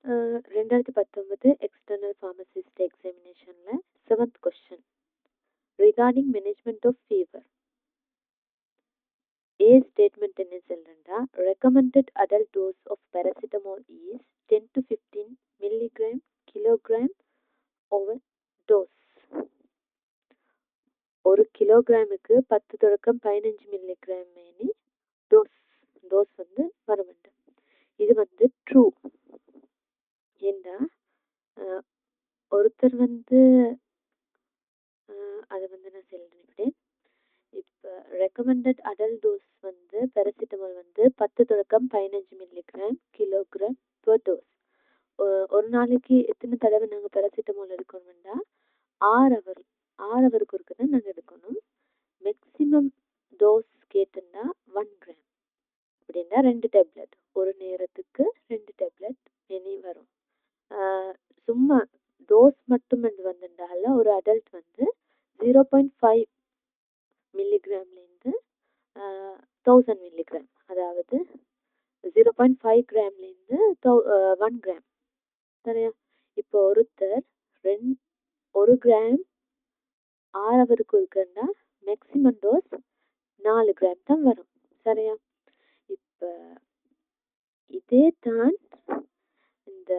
2019 external pharmacist examinationல 7th question regarding management of fever. A statement என்ன சொல்றேன்டா, recommended adult dose of paracetamol is 10 to 15 milligram kilogram over dose. ஒரு கிலோகிராமுக்கு 10 தொடக்கம் 15 milligram மேனி dose வந்து வர வேண்டும். இது வந்து ட்ரூ. ஏண்டா ஒருத்தர் வந்து அதை வந்து நான் சொல்லிட்டேன். இப்போ ரெக்கமெண்டட் அடல்ட் டோஸ் வந்து பேராசிட்டமால் வந்து 10 தொடக்கம் 15 மில்லிகிராம் கிலோகிராம் per டோஸ். ஒரு நாளைக்கு எத்தனை தடவை நாங்கள் பேராசிட்டமால் எடுக்கணும்னா 6 ஹவருக்கு ஒருக்கு தான் நாங்கள் எடுக்கணும். மேக்சிமம் டோஸ் கேட்டோம்னா 1 கிராம் அப்படின்னா 2 டேப்லெட், ஒரு நேரத்துக்கு 2 டேப்லெட் இனி வரும். சும்மா டோஸ் மட்டும் வந்துட்டால ஒரு அடல்ட் வந்து 0.5 மில்லிகிராம்லேருந்து 1000 மில்லிகிராம், அதாவது 0.5 கிராம்லேருந்து 1 கிராம். சரியா? இப்போ ஒருத்தர் 1 கிராம் 6 ஹவருக்கு இருக்குன்னா மேக்சிமம் டோஸ் 4 கிராம் தான் வரும். சரியா? இப்போ இதே தான் இந்த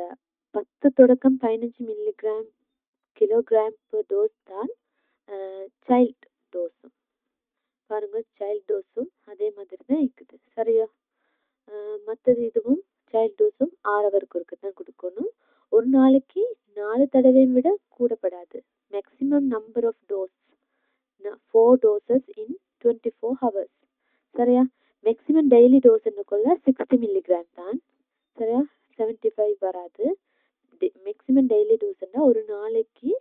10 தொடக்கம் 15 மில்லிகிராம் கிலோகிராம் per டோஸ் தான் சைல்ட் டோஸும். பாருங்க, சைல்ட் டோஸும் அதே மாதிரி தான் இருக்குது. சரியா? மற்றது இதுவும் சைல்ட் டோஸும் 6 ஹவருக்கு ஒருக்கு தான் கொடுக்கணும். ஒரு நாளைக்கு 4 தடவையை விட கூடப்படாது. Maximum number of dose 4 doses in 24 hours. சரியா? மேக்சிமம் டெய்லி டோஸ்ன்னுக்குள்ள 60 மில்லிகிராம் தான். சரியா? 75 வராது. மேக்சிமம் டெய்லி டோஸ்ன்னா ஒரு நாளைக்கு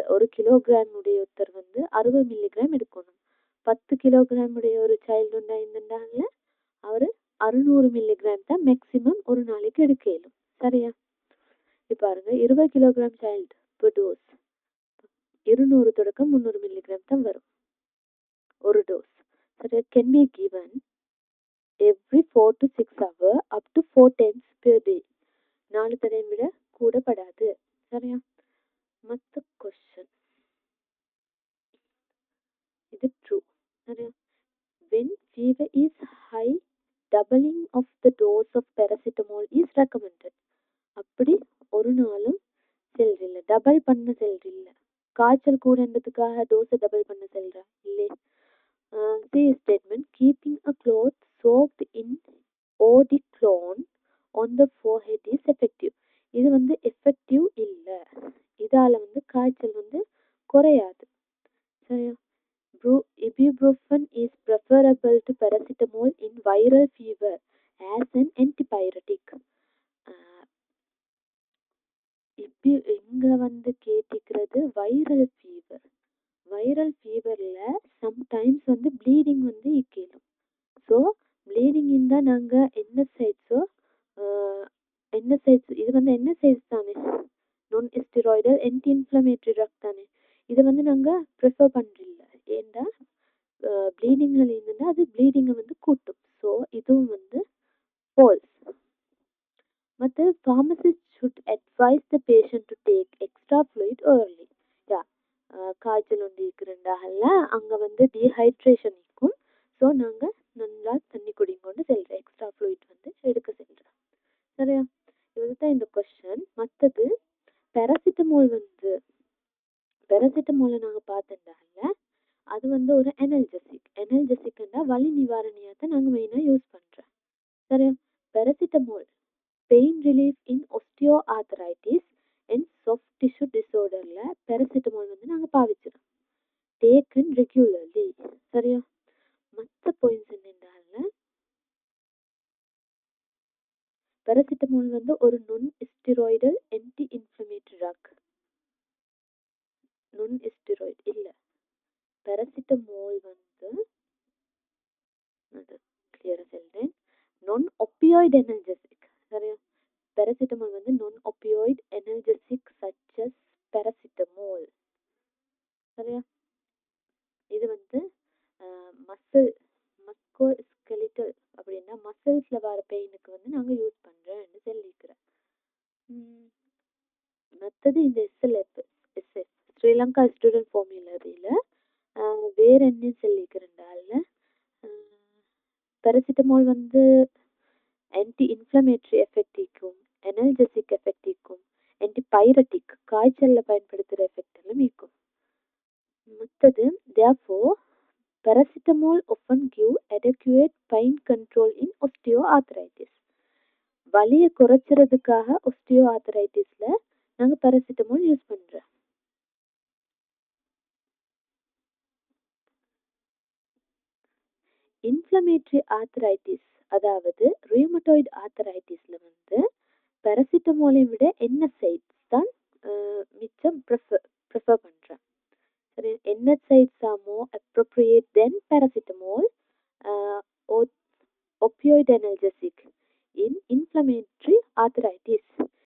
ஒரு கிலோகிராம் உடைய ஒருத்தர் வந்து 60 மில்லிகிராம் எடுக்கணும். 10 கிலோகிராம் உடைய ஒரு சைல்டு இருந்தாங்க அவரு 600 மில்லிகிராம் தான் மேக்சிமம் ஒரு நாளைக்கு எடுக்க இயலும். சரியா? இப்ப பாருங்க, 20 கிலோகிராம் சைல்டு per டோஸ் 200 தொடக்கம் 300 மில்லிகிராம் தான் வரும் ஒரு டோஸ். சரியா? can be given every 4 to 6 hours up to 4 times per day. 4 தடவை விட கூடப்படாது. சரியா? மற்ற கொஸ்டின் இது ட்ரூ. சரியா? when fever is high, doubling of the dose of paracetamol is recommended. அப்படி ஒரு நாளும் செல்றில்லை, டபுள் பண்ண செல்றில்லை. காய்ச்சல் கூடன்றதுக்காக டோஸை டபுள் பண்ண செல்றா இல்லை. C statement, keeping a cloth soaked in eau de cologne on the forehead is effective. இது வந்து எஃபெக்டிவ் இல்லை. இதால வந்து காய்ச்சல் வந்து குறையாது. சரியா? Ibuprofen is preferable to paracetamol in viral fever as an antibiotic. இங்க வந்து கேட்டிக்கிறது வைரல் ஃபீவர். வைரல் ஃபீவர்ல சம்டைம்ஸ் வந்து ப்ளீடிங் வந்து இக்கேலும். ஸோ ப்ளீடிங் இருந்தால் நாங்கள் என்ன சைட்ஸோ இது வந்து என்ன சைட்ஸ் தானே, நான் ஸ்டெராய்டல் ஆன்டி இன்ஃப்ளமேட்டரி ட்ரக் தானே. இதை வந்து நாங்கள் ப்ரிஃபர் பண்ணுறதில்ல. ஏண்டா ப்ளீடிங்கில் இருந்துன்னா அது ப்ளீடிங்கை வந்து கூட்டும். ஸோ இதுவும் வந்து ஃபால்ஸ். மற்ற pharmacist should advise the patient to take extra fluid early. காய்ச்சல் ஒன்று இருக்குதுண்டாகல, அங்கே வந்து டீஹைட்ரேஷன் இருக்கும். ஸோ நாங்கள் நல்லா தண்ணி குடிங்கொண்டு செல்கிறோம், எக்ஸ்ட்ரா ஃப்ளூயிட் வந்து எடுக்க செல்கிறோம். சரியா? இதுதான் இந்த கொஸ்டின். மற்றது பேராசிட்டமாலை நாங்கள் பார்த்துட்டாங்கல்ல, அது வந்து ஒரு எனர்ஜெசிக்னா வலி நிவாரணியாக தான் நாங்கள் மெயினாக யூஸ் பண்ணுறோம். சரியா? Paracetamol pain relief in osteoarthritis and soft tissue டிஸார்டர்ல பேராசிட்டமால் வந்து நாங்கள் பாவிச்சிடும், டேக்கன் ரெகுலர்லி. சரியா? மற்ற பாயிண்ட்ஸ் என்னென்றால பேராசிட்டமால் வந்து ஒரு நான் ஸ்டெராய்டல் ஆன்டி இன்ஃப்ளமேட்டரி ட்ரக். நான் ஸ்டெராய்டு இல்லை, பேராசிட்டமால் வந்து கிளியராக சொல்றேன், நான் ஒப்பியாய்டு எனர்ஜெசிக். சரியா? பேராசிட்டமால் வந்து நான் ஒப்பியாய்டு எனர்ஜெசிக் சச் அஸ் பேராசிட்டமால். சரியா? இது வந்து மஸ்கோஸ்கெலிட்டல் அப்படின்னா மசில்ஸில் வர பெயினுக்கு வந்து நாங்கள் யூஸ் பண்ணுறோம்னு சொல்லி. மற்றது இந்த எஸ்எல்எஃப் எஸ்எஃப் ஸ்ரீலங்கா ஸ்டூடெண்ட் ஃபார்முலாவில் வேற என்ன சொல்லிக்கிறேன்டால பேராசிட்டமால் வந்து ஆன்டி இன்ஃப்ளமேட்டரி எஃபெக்ட் இருக்கும், எனர்ஜெசிக் எஃபெக்ட் இருக்கும், ஆன்டி பைரட்டிக் காய்ச்சல்ல பயன்படுத்துகிற எஃபெக்ட் எல்லாம் இருக்கும். மற்றது therefore paracetamol often give adequate pain control in osteoarthritis. வலியை குறைக்கிறதுக்காக osteoarthritisல நாங்கள் paracetamol யூஸ் பண்றோம். இன்ஃப்ளமேட்டரி ஆர்த்ரைட்டிஸ் அதாவது ரியூமட்டாய்டு ஆர்த்ரைட்டிஸ்ல வந்து பேராசிட்டமோலை விட NSAIDs தான் மிச்சம் ப்ரிஃபர் பண்றேன். சரி, NSAIDs are more appropriate than paracetamol or opioid analgesic in inflammatory arthritis.